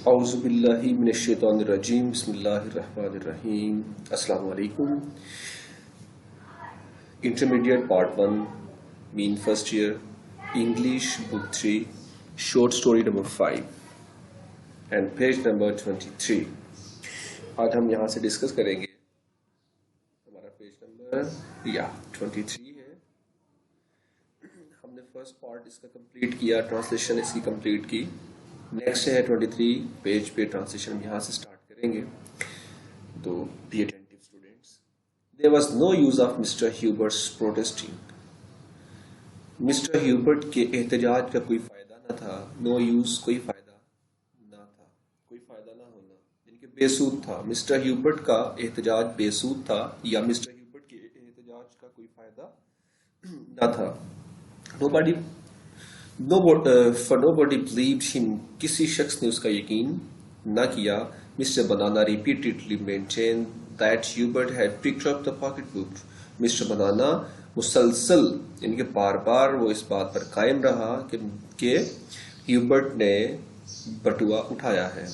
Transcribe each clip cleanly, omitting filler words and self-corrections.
औज़ुबिल्लाहि मिनश्शैतानिर्रजीम बिस्मिल्लाहिर्रहमानिर्रहीम। अस्सलामु अलैकुम। Intermediate Part 1, mean first year, English Book 3, short story number 5 and page number 23। आज हम यहाँ से डिस्कस करेंगे। हमारा पेज नंबर 23 है। हमने फर्स्ट पार्ट इसका कंप्लीट किया, ट्रांसलेशन इसकी कंप्लीट की। नेक्स्ट है 23 पेज पे ट्रांसलेशन यहाँ से स्टार्ट करेंगे। तो be attentive students. There was no use of Mr. Hubert's protesting. Mister Hubert के एहतजाज का कोई फायदा न था। नो यूज कोई फायदा ना था, कोई फायदा ना होना यानी कि बेसूद था। मिस्टर ह्यूबर्ट का एहतजाज बेसूद था या मिस्टर ह्यूबर्ट के एहतजाज का कोई फायदा ना था। For nobody believed him. किसी शख्स ने उसका यकीन न किया। Mr. Banana repeatedly maintained that Hubert had picked up the pocketbook. Mister बनाना मुसलसल इनके बार बार वो इस बात पर कायम रहा कि ह्यूबर्ट ने बटुआ उठाया है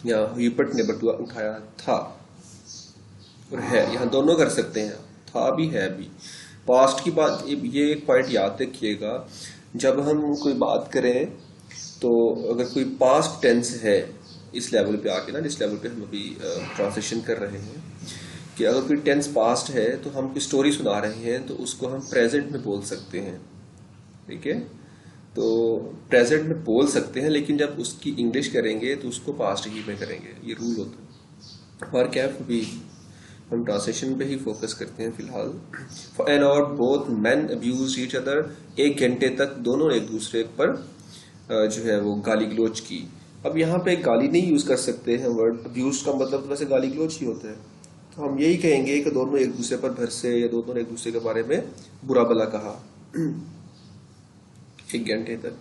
या ह्यूबर्ट ने बटुआ उठाया था और है। यहाँ दोनों कर सकते हैं, था भी है भी। पास्ट की बात, ये एक पॉइंट याद रखिएगा। जब हम कोई बात करें तो अगर कोई पास्ट टेंस है इस लेवल पे आके ना, जिस लेवल पे हम अभी ट्रांसलेशन कर रहे हैं, कि अगर कोई टेंस पास्ट है तो हम कोई स्टोरी सुना रहे हैं तो उसको हम प्रेजेंट में बोल सकते हैं। ठीक है, तो प्रेजेंट में बोल सकते हैं, लेकिन जब उसकी इंग्लिश करेंगे तो उसको पास्ट ही में करेंगे। ये रूल होता है। और क्या भी हम ट्रांसलेशन पे ही फोकस करते हैं फिलहाल। For an hour both man abuse each other. 1 घंटे तक दोनों एक दूसरे पर जो है वो गाली गलोच की। अब यहाँ पे गाली नहीं यूज कर सकते हैं। वर्ड अब्यूज का मतलब तो वैसे गाली गलोच ही होता है। तो हम यही कहेंगे कि दोनों एक दूसरे पर भरसे या दोनों एक दूसरे के बारे में बुरा भला कहा 1 घंटे तक।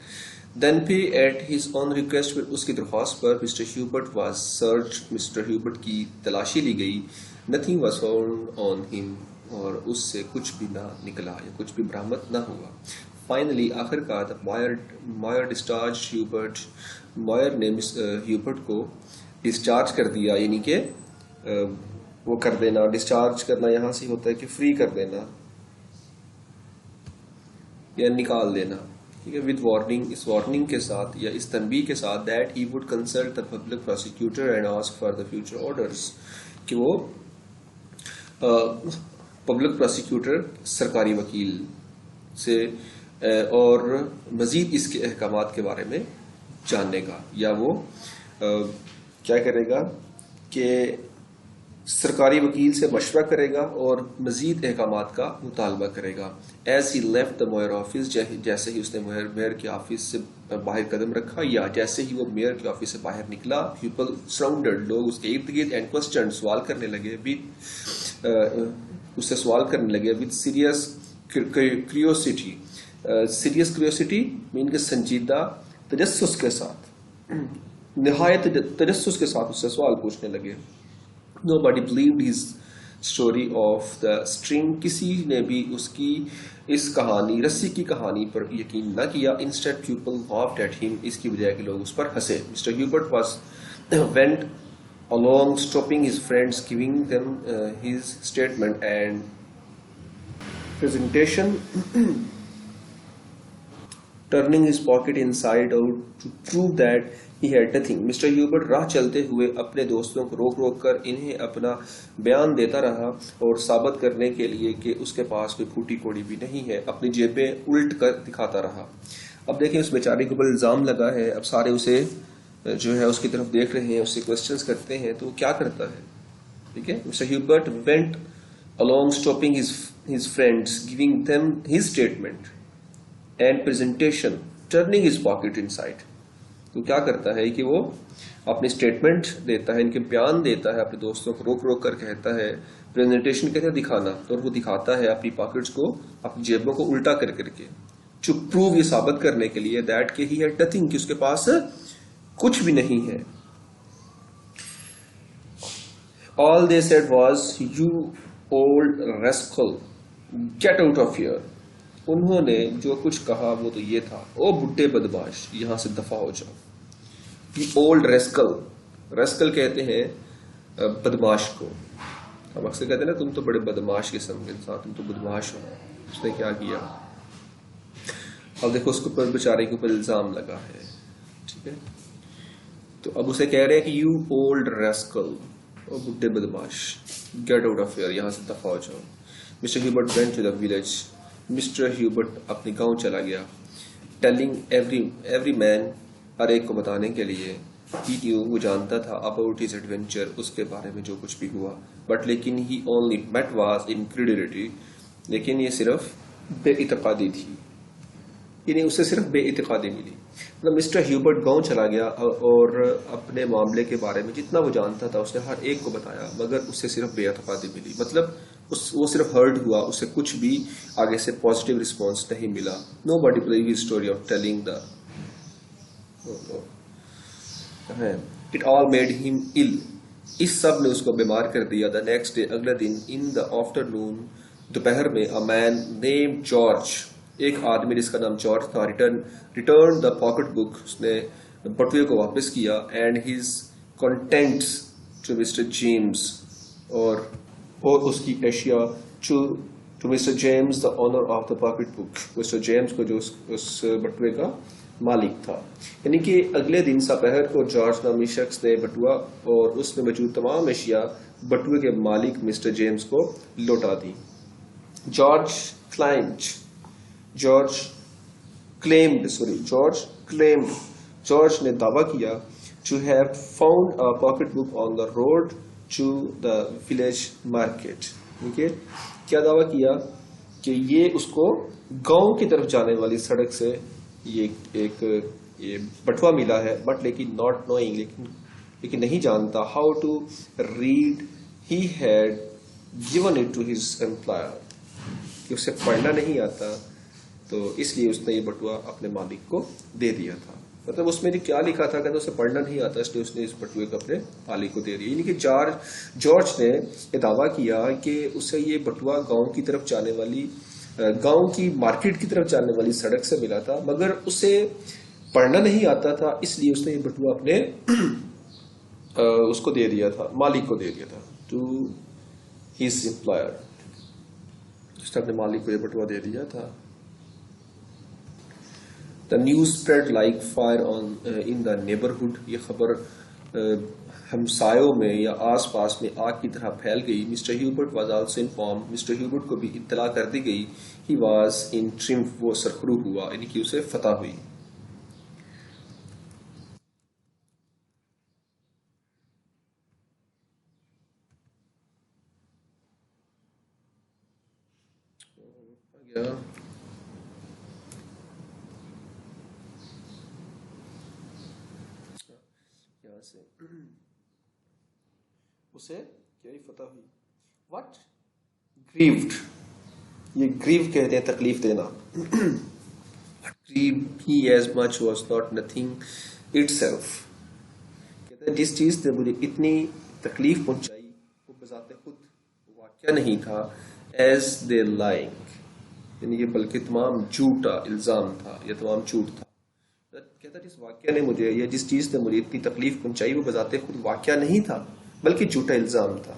देन भी एट हिज ऑन रिक्वेस्ट, उसकी दरख्वास्त पर mister Hubert was search, mister Hubert की तलाशी ली गई। Nothing was found on him, और उससे कुछ भी ना निकला या कुछ भी बरामद ना हुआ। फाइनली आखिरकार मॉयर डिस्चार्ज ह्यूबर्ट, मॉयर ने ह्यूबर्ट को डिस्चार्ज कर दिया, यानी कि वो कर देना। डिस्चार्ज करना यहां से होता है कि फ्री कर देना या निकाल देना। ठीक है, विद वार्निंग, इस वार्निंग के साथ या इस तंबीह के साथ that he would consult the public prosecutor and ask for the future orders, कि वो पब्लिक प्रोसिक्यूटर सरकारी वकील से और मजीद इसके अहकामात के बारे में जानने का, या वो क्या करेगा कि सरकारी वकील से मशवरा करेगा और मजीद अहकामात का मुतालबा करेगा। As he left the mayor office, जैसे ही उसने मेयर के ऑफिस से बाहर कदम रखा या जैसे ही वो मेयर के ऑफिस से बाहर निकला, पीपल सराउंडेड, लोग उसके इर्द गिर्द, एंड क्वेश्चन, सवाल करने लगे, उससे सवाल करने लगे with serious curiosity. Serious curiosity mean के संजीदा तजस्सुस के साथ, निहायत तजस्सुस के साथ उससे सवाल पूछने लगे। Nobody believed his story of the string. किसी ने भी उसकी इस कहानी, रस्सी की कहानी पर यकीन न किया। Instead, people laughed at him. इसकी बजाय के लोग उस पर हंसे। Mr. Hubert went along, stopping his friends, giving them his statement and presentation, turning his pocket inside out to prove that he had nothing. Mister Hubert राह चलते हुए अपने दोस्तों को रोक कर इन्हें अपना बयान देता रहा और साबित करने के लिए कि उसके पास कोई फूटी कोड़ी भी नहीं है, अपनी जेबें उल्ट कर दिखाता रहा। अब देखें, उस बेचारे के ऊपर इल्जाम लगा है। अब सारे उसे जो है उसकी तरफ देख रहे हैं, उससे क्वेश्चंस करते हैं, तो वो क्या करता है? ठीक है, mister Hubert went along, stopping his friends, giving them his statement and presentation, turning his pocket inside. तो क्या करता है कि वो अपनी स्टेटमेंट देता है, इनके बयान देता है, अपने दोस्तों को रोक कर कहता है। प्रेजेंटेशन कहते हैं दिखाना, और वो दिखाता है अपनी पॉकेट्स को, अपनी जेबों को उल्टा करके, टू प्रूव, ये साबित करने के लिए, दैट कि ही हैड नथिंग, कि उसके पास कुछ भी नहीं है। All they said was, you old rascal, get out of here. उन्होंने जो कुछ कहा वो तो ये था, ओ बुड्ढे बदमाश, यहां से दफा हो जाओ। The old rascal, rascal कहते हैं बदमाश को। हम अक्सर कहते हैं ना तुम तो बड़े बदमाश किस्म के इंसान, तुम तो बदमाश हो। उसने क्या किया, अब देखो उसके ऊपर बेचारे के ऊपर इल्जाम लगा है, ठीक है। तो अब उसे कह रहे हैं कि यू ओल्ड rascal, ओ बुड्ढे बदमाश, गेट आउट ऑफ हियर, यहाँ से दफा हो जाओ। Mr Hubert went to the village, Mr Hubert अपने गांव चला गया। टेलिंग एवरी मैन, हर एक को बताने के लिए, ही न्यू, वो जानता था, अबाउट हिज एडवेंचर, उसके बारे में जो कुछ भी हुआ। बट लेकिन ही ओनली मेट वाज इनक्रेडिबिलिटी, लेकिन ये सिर्फ बेइतकादी थी, यानी उसे सिर्फ बेइतकादी मिली। मतलब मिस्टर ह्यूबर्ट गांव चला गया और अपने मामले के बारे में जितना वो जानता था उसने हर एक को बताया, मगर उसे सिर्फ बेइतकादी मिली। मतलब वो सिर्फ हर्ट हुआ, उसे कुछ भी आगे से पॉजिटिव रिस्पॉन्स नहीं मिला। Nobody believe his story of telling the, it all made him ill, इस सब ने उसको बीमार कर दिया। द नेक्स्ट डे, अगले दिन, इन द आफ्टरनून, दोपहर में, अ मैन नेम जॉर्ज, एक आदमी जिसका नाम जॉर्ज था, रिटर्न द पॉकेट बुक, उसने बटुए को वापस किया, and his contents to Mr James, और उसकी Asia to Mr James the owner of the pocket book, Mr James को जो उस बटुए का मालिक था। यानी कि अगले दिन दोपहर को जॉर्ज नामी शख्स ने बटुआ और उसमें मौजूद तमाम एशिया बटुए के मालिक मिस्टर जेम्स को लौटा दी। जॉर्ज ने दावा किया to have found a pocket book on the road to the village market. ठीक है, क्या दावा किया कि ये उसको गांव की तरफ जाने वाली सड़क से ये बटुआ मिला है, बट लेकिन नॉट नोइंग, लेकिन नहीं जानता how to read, he had given it to his employer, कि उसे पढ़ना नहीं आता, तो इसलिए उसने ये बटुआ अपने मालिक को दे दिया था। मतलब उसमें क्या लिखा था, कहते उसे पढ़ना नहीं आता, इसलिए उसने इस बटुए को अपने मालिक को दे दिया। यानी कि जॉर्ज ने यह दावा किया कि उसे ये बटुआ गांव की तरफ जाने वाली, गांव की मार्केट की तरफ जाने वाली सड़क से मिला था, मगर उसे पढ़ना नहीं आता था, इसलिए उसने ये बटुआ अपने उसको दे दिया था, मालिक को दे दिया था, टू हिज एम्प्लॉयर। उसने अपने मालिक को ये बटुआ दे दिया था। The news spread like fire on in the neighbourhood, ये खबर हमसायों में या आसपास में आग की तरह फैल गई। Mister Hubert was also inform, mister Hubert को भी इत्तला कर दी गई। ही वाज इन ट्रिम्फ, वो सरखरू हुआ, यानी कि उसे फतह हुई। उसे क्या ही फतह हुई। व्हाट? ग्रीव्ड, ये ग्रीव कहते हैं तकलीफ देना। Grieve he as much was not nothing itself, कहते हैं जिस चीज ने मुझे इतनी तकलीफ पहुंचाई वो बजाते खुद वाकया नहीं था, एज दे लाइंग, यानी कि बल्कि तमाम झूठा इल्जाम था, या तमाम झूठ था। कहता जिस वाकया ने मुझे, या जिस चीज ने मुझे इतनी तकलीफ पहुंचाई वो बजाते खुद वाकया नहीं था, बल्कि झूठा इल्जाम था।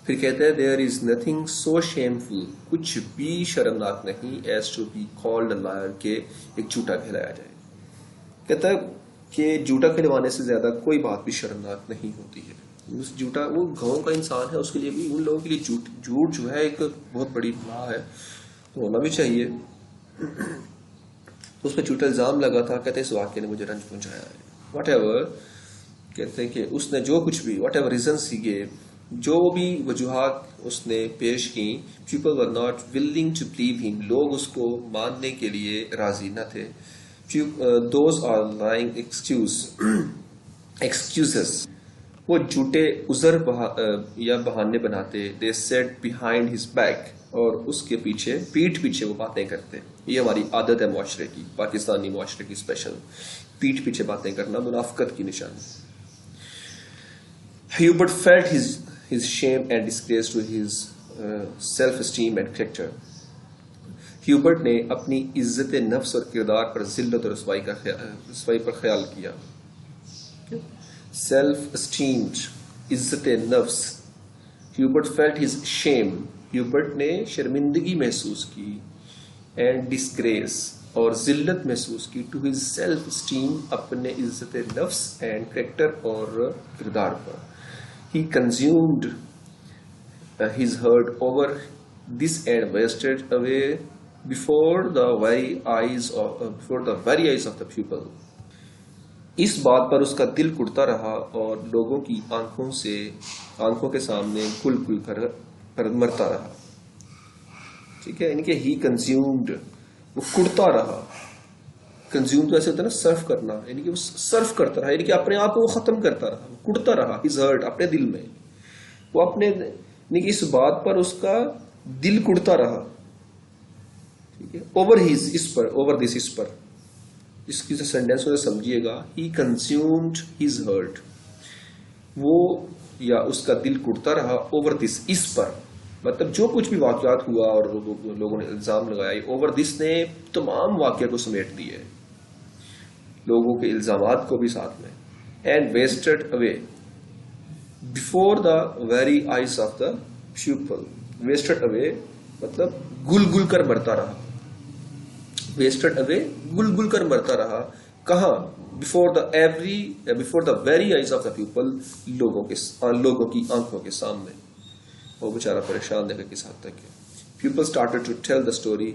फिर कहता है there is nothing so shameful, कुछ भी शर्मनाक नहीं, as to be called a liar, के एक झूठा कहलाया जाए। कहता है कि झूठा कहलवाने से ज्यादा कोई बात भी शर्मनाक नहीं होती है। उस झूठा, वो गांव का इंसान है, उसके लिए भी, उन लोगों के लिए झूठ जो है एक बहुत बड़ी बला है, तो होना भी चाहिए। उस पर झूठा इल्जाम लगा था, कहते इस वाक्य ने मुझे रंज पहुंचाया है। वट एवर, कहते हैं कि उसने जो कुछ भी, whatever reasons he gave, जो भी वजूहात उसने पेश की, people were not willing to believe him, लोग उसको मानने के लिए राजी न थे। दोज आर लाइंग एक्सक्यूजेस, वो झूठे उजर या बहाने बनाते। They said behind his back, और उसके पीछे, पीठ पीछे वो बातें करते। ये हमारी आदत है मुआशरे की, पाकिस्तानी मुआशरे की स्पेशल, पीठ पीछे बातें करना मुनाफिकत की निशानी। Hubert felt his shame and disgrace to his self-esteem and character. Hubert ने अपनी इज्जत नफ्स और किरदार पर जिल्लत और रसवाई पर ख्याल किया। सेल्फ स्टीम्ड, इज्जत नफ्स। Hubert felt his shame, Hubert ने शर्मिंदगी महसूस की, एंड डिस्ग्रेस, और जिल्लत महसूस की, टू हिज सेल्फ स्टीम, अपने इज्जत नफ्स एंड करेक्टर और किरदार पर। He consumed his heart over this and wasted away before the very eyes of the people. इस बात पर उसका दिल कुढ़ता रहा और लोगों की आंखों के सामने कुल कर मरता रहा। ठीक है, इनके ही कंज्यूम्ड, वो कुढ़ता रहा। कंज्यूम तो ऐसे होता है ना, सर्व करना, यानी कि वो सर्व करता रहा, यानी कि अपने आप को वो खत्म करता रहा, वो कुढ़ता रहा। हिज हर्ट, अपने दिल में वो अपने, यानी कि इस बात पर उसका दिल कुढ़ता रहा। ठीक है, ओवर हिज, इस पर, ओवर दिस, इस पर, इसकी जो सेंटेंस को समझिएगा, ही कंज्यूम्ड हिज हर्ट, वो या उसका दिल कुढ़ता रहा, ओवर दिस, इस पर, मतलब जो कुछ भी वाकयात हुआ और लोगों ने इल्जाम लगाया, ओवर दिस ने तमाम वाकया को समेट दिए, लोगों के इल्जामात को भी साथ में। And wasted away before the very eyes of the people. Wasted away मतलब गुल गुल कर मरता रहा। वेस्टेड अवे, गुल गुल कर मरता रहा। कहा? Before the very eyes of the people, लोगों की आंखों के सामने। वो बेचारा परेशान देखा किस हद तक है। People started to tell the story,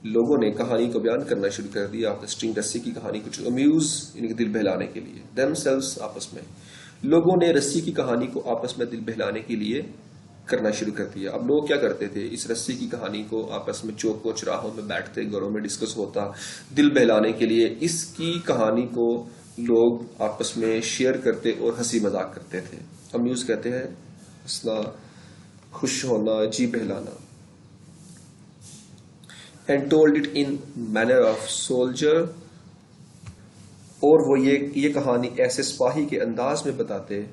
लोगों ने कहानी को बयान करना शुरू कर दिया। ऑफ द स्ट्रिंग, रस्सी की कहानी, कुछ अम्यूज, इनके दिल बहलाने के लिए। देमसेल्व्स, आपस में, लोगों ने रस्सी की कहानी को आपस में दिल बहलाने के लिए करना शुरू कर दिया। अब लोग क्या करते थे, इस रस्सी की कहानी को आपस में चौकों चौराहों में बैठते, घरों में डिस्कस होता, दिल बहलाने के लिए इसकी कहानी को लोग आपस में शेयर करते और हंसी मजाक करते थे। अम्यूज कहते हैं हंसना, खुश होना, जी बहलाना। And told it in manner of soldier, और वो ये कहानी ऐसे सिपाही के अंदाज में बताते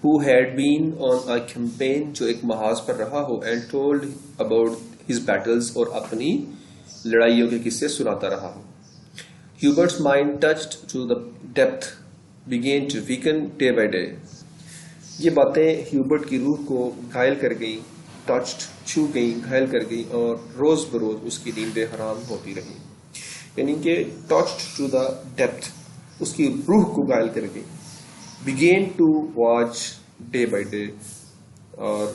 who had been on a campaign, जो एक महाज पर रहा हो, and told about his battles, और अपनी लड़ाइयों के किस्से सुनाता रहा हो। Hubert's mind, touched to the depth, began to weaken day by day. ये बातें ह्यूबर्ट की रूह को घायल कर गई, touched, छू गई, घायल कर गई, और रोज बरोज उसकी नींदें हराम होती रही। यानी कि touched to the depth, उसकी रूह को घायल कर गई। Began to watch day by day, और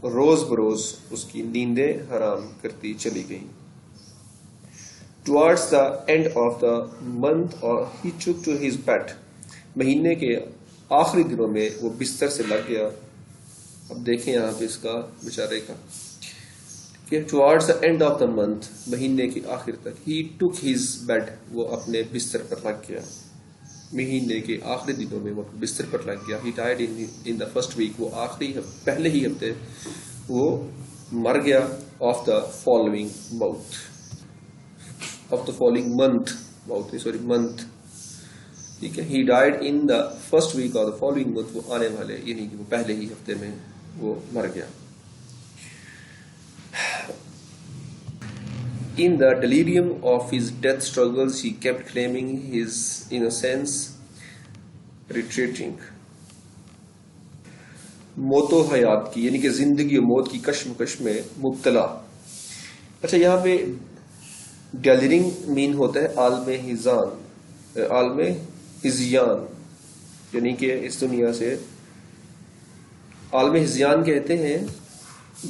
रोज बरोज उसकी नींदें हराम करती चली गई। Towards the end of the month, he took to his bed, महीने के आखिरी दिनों में वो बिस्तर से लग गया। अब देखें यहाँ पे इसका बेचारे का, Towards the end of the month, महीने के आखिर तक, he took his bed, वो अपने बिस्तर पर लग गया। महीने के आखिरी दिनों में वो बिस्तर पर लग गया। He died in the first week, वो पहले ही हफ्ते वो मर गया। Of the following month, ठीक है। He died in the first week of the following month, वो आने वाले, यानी कि वो पहले ही हफ्ते में वो मर गया। In the delirium of his death struggles, he kept claiming his innocence, retreating. मौतो हयात की, यानी कि जिंदगी और मौत की कश्मकश में मुब्तला। अच्छा, यहाँ पे डेलिरिंग मीन होता है आलमे हिज़ियान, यानी कि इस दुनिया से आलमे हिज़ियान कहते हैं।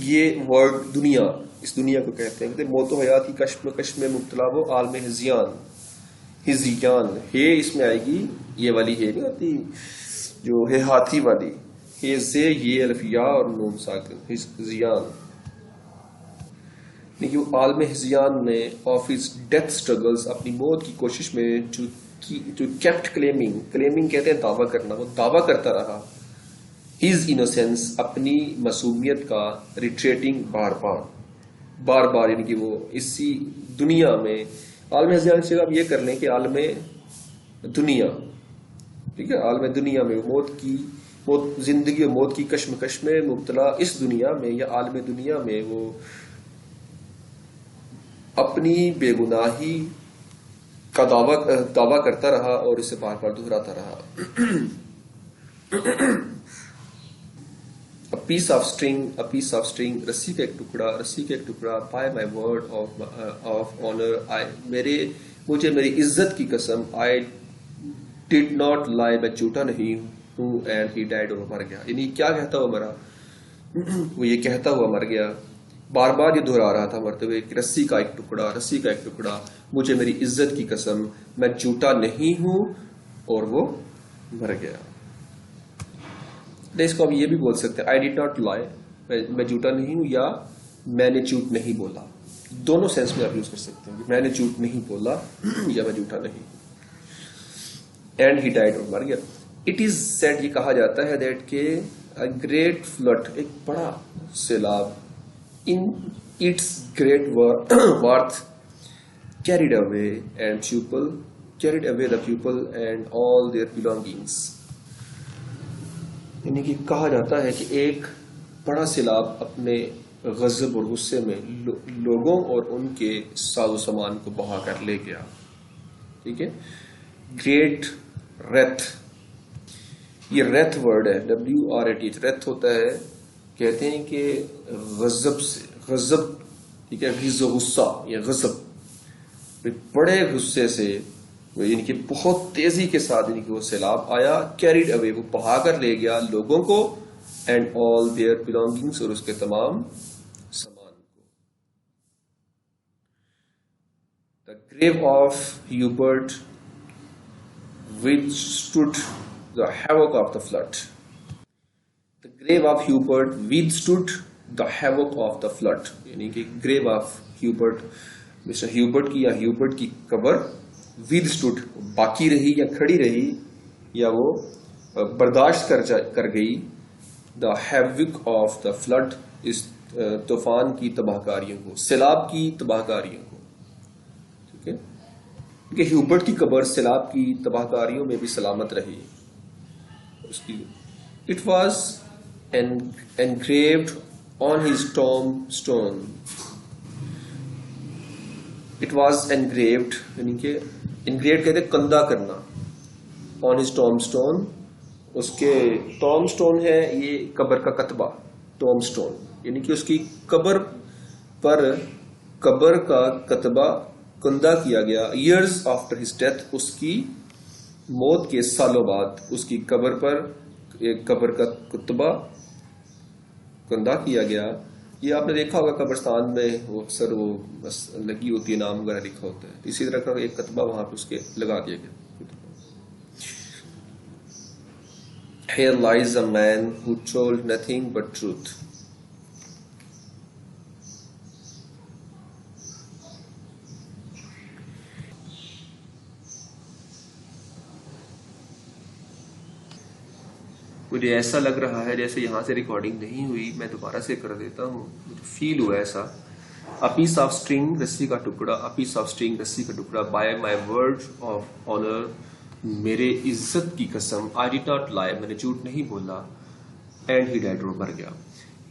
ये वर्ड दुनिया, इस दुनिया को कहते हैं। मौतो हयात की कश्मकश में मुब्तला वो आलमे हिज़ियान, हे इसमें आएगी, ये वाली हे नहीं आती जो है हाथी वाली, हे से ये अल्फिया और नून साकिन, हिज़ियान, लेकिन वो आलमे हिज़ियान में ऑफ हिज डेथ स्ट्रगल्स, अपनी मौत की कोशिश में, जो केप्ट क्लेमिंग कहते हैं दावा करना, वो दावा करता रहा। हिज इनोसेंस, अपनी मासूमियत का, रिट्रेटिंग, बार बार, यानी कि वो इसी दुनिया में, आलम हिज़ियान से आप ये कर लें कि आलम दुनिया, ठीक है, आलम दुनिया में मौत, जिंदगी और मौत की कश्मकश में मुब्तला इस दुनिया में, या आलम दुनिया में वो अपनी बेगुनाही का दावा करता रहा और इसे बार बार दोहराता रहा। A piece of string, रस्सी का एक टुकड़ा, by my word of honor, मुझे मेरी इज्जत की कसम, I did not lie, मैं झूठा नहीं हूँ, and he died, और मर गया। यानी क्या कहता हुआ मरा? वो ये कहता हुआ मर गया, बार बार ये दोहरा रहा था मरते हुए, रस्सी का एक टुकड़ा, मुझे मेरी इज्जत की कसम, मैं झूठा नहीं हूँ, और वो मर गया। इसको हम ये भी बोल सकते हैं, आई डिड नॉट लाई, मैं झूठा नहीं हूं, या मैंने झूठ नहीं बोला। दोनों सेंस में आप यूज कर सकते हैं, मैंने झूठ नहीं बोला या मैं झूठा नहीं। एंड ही डाइड, और मर गया। इट इज सेड, ये कहा जाता है दैट के अ ग्रेट फ्लड, एक बड़ा सैलाब, in its great worth carried away the people and all their belongings. यानी कि कहा जाता है कि एक बड़ा सैलाब अपने गजब और गुस्से में लोगों और उनके साजो सामान को बहा कर ले गया। ठीक है, ग्रेट रेथ, ये रेथ वर्ड है, WRAT, रेथ होता है, कहते हैं कि गजब से, गजब, ठीक है, गुस्सा या गजब, बड़े गुस्से से, यानी कि बहुत तेजी के साथ यानी कि वो सैलाब आया, कैरिड अवे, वो बहा कर ले गया लोगों को, एंड ऑल देयर बिलोंगिंग्स, और उसके तमाम सामान को। The grave of Hubert withstood the havoc of the flood. The grave of Hubert withstood the havoc of the flood, यानी कि grave of Hubert, mister Hubert की या ह्यूबर्ट की कब्र, विथस्टूड, बाकी रही या खड़ी रही, या वो बर्दाश्त कर गई, the havoc of the flood, इस तूफान की तबाहकारियों को, सैलाब की तबाहकारियों को। ठीक है, क्योंकि ह्यूबर्ट की कब्र सैलाब की तबाहकारियों में भी सलामत रही उसकी। It was engraved on his tombstone, it was engraved, यानी कि इनग्रेव्ड कहते कंधा करना, ऑन हिज टॉम्बस्टोन, उसके टॉम्बस्टोन है ये कब्र का कतबा, टॉम्बस्टोन, यानी कि उसकी कब्र पर कब्र का कतबा कंधा किया गया। ईयर्स आफ्टर हिज डेथ, उसकी मौत के सालों बाद उसकी कब्र पर एक कब्र का कतबा कंधा किया गया। ये आपने देखा होगा कब्रिस्तान में वो अक्सर वो बस लगी होती है, नाम वगैरह लिखा होता है, इसी तरह का एक कतबा वहां पे उसके लगा दिया गया। Here lies a man who told nothing but truth. मुझे ऐसा लग रहा है जैसे यहाँ से रिकॉर्डिंग नहीं हुई, मैं दोबारा से कर देता हूँ, मुझे फील हुआ ऐसा। अ पीस ऑफ स्ट्रिंग, रस्सी का टुकड़ा, अ पीस ऑफ स्ट्रिंग, रस्सी का टुकड़ा, by my word of honour, मेरे इज्जत की कसम, आई डिड नॉट लाई, मैंने झूठ नहीं बोला, एंड ही डाइड, मर गया।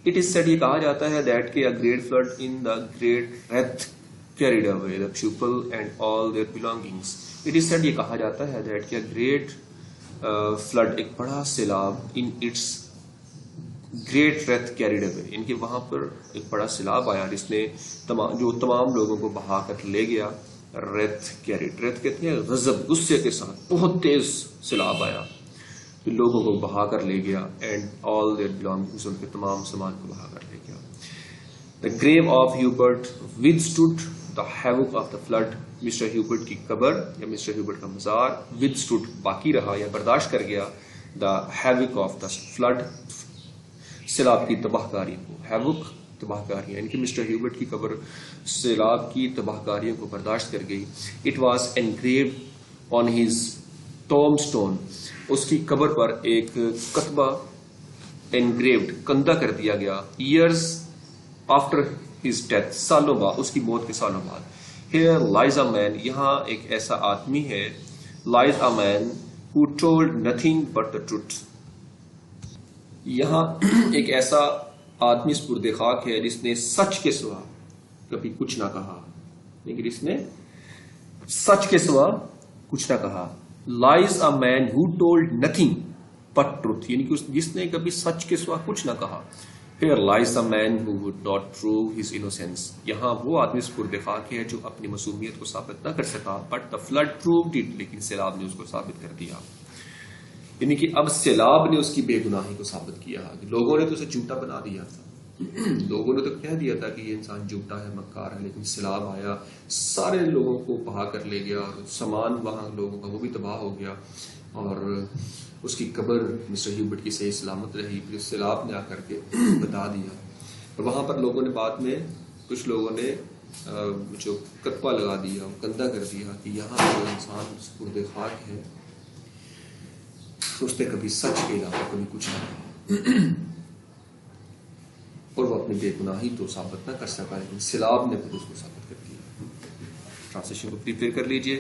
इट इज सेड, ये कहा जाता है दैट के a great flood in the great wrath carried away the people and all their belongings. It is said, ये कहा जाता है दैट के अ ग्रेट फ्लड, एक बड़ा सैलाब, in its great wrath carried away, इनके वहां पर एक बड़ा सैलाब आया जिसने तमाम लोगों को बहा कर ले गया। रेथ कैरिड, रेथ कहते हैं गजब, गुस्से के साथ बहुत तेज सैलाब आया, लोगों को बहा कर ले गया, एंड ऑल देयर बिलोंगिंग्स, उनके तमाम सामान को बहा कर ले गया। The grave of Hubert withstood the havoc of the flood, mister Hubert की कब्र या मिस्टर ह्यूबर्ट का मजार, विथस्टूड, बाकी रहा या बर्दाश्त कर गया, the havoc of the flood, सैलाब की तबाहकारियों को, हैवोक तबाहकारियां, यानी कि मिस्टर ह्यूबर्ट की कब्र सैलाब की तबाहकारियों को बर्दाश्त कर गई। It was engraved on his tombstone, उसकी कब्र पर एक कतबा एनग्रेव्ड, कंधा कर दिया गया। ईयर्स आफ्टर हिज डेथ, सालों बाद, उसकी मौत के सालों बाद। हियर लाइज अ मैन, यहाँ एक ऐसा आदमी है, lies a man who told nothing but the truth, यहाँ एक ऐसा आदमी स्पुर्दे खाक है जिसने सच के सिवा कभी कुछ ना कहा। लेकिन इसने सच के सिवा कुछ ना कहा। Lies a man who told nothing but truth, यानी कि जिसने कभी सच के सिवा कुछ ना कहा। Here lies the man who would not prove his innocence. यहाँ वो आदमी पुरदिफाक है जो अपनी मासूमियत को साबित न कर सका, but the flood proved it, लेकिन सैलाब ने उसको साबित कर दिया। यानी कि अब सैलाब ने उसकी बेगुनाही को साबित किया। लोगों ने तो उसे झूठा बना दिया था, लोगों ने तो कह दिया था कि ये इंसान झूठा है, मक्कार है, लेकिन सैलाब आया, सारे लोगों को बहा कर ले गया, सामान वहां लोगों का वो भी तबाह हो गया, और उसकी कब्र मिस्टर ह्यूबर्ट की सही सलामत रही। फिर सैलाब ने आकर के बता दिया, और वहां पर लोगों ने बाद में कुछ लोगों ने जो कत्पा लगा दिया, कंधा कर दिया कि यहाँ जो इंसान पुरदिफाक है उसने कभी सच के अलावा कभी कुछ नहीं कहा, और वो अपनी बेगुनाही तो साबित न कर सका, लेकिन सैलाब ने फिर उसको साबित कर दिया। ट्रांसलेशन को प्रिपेयर कर लीजिए।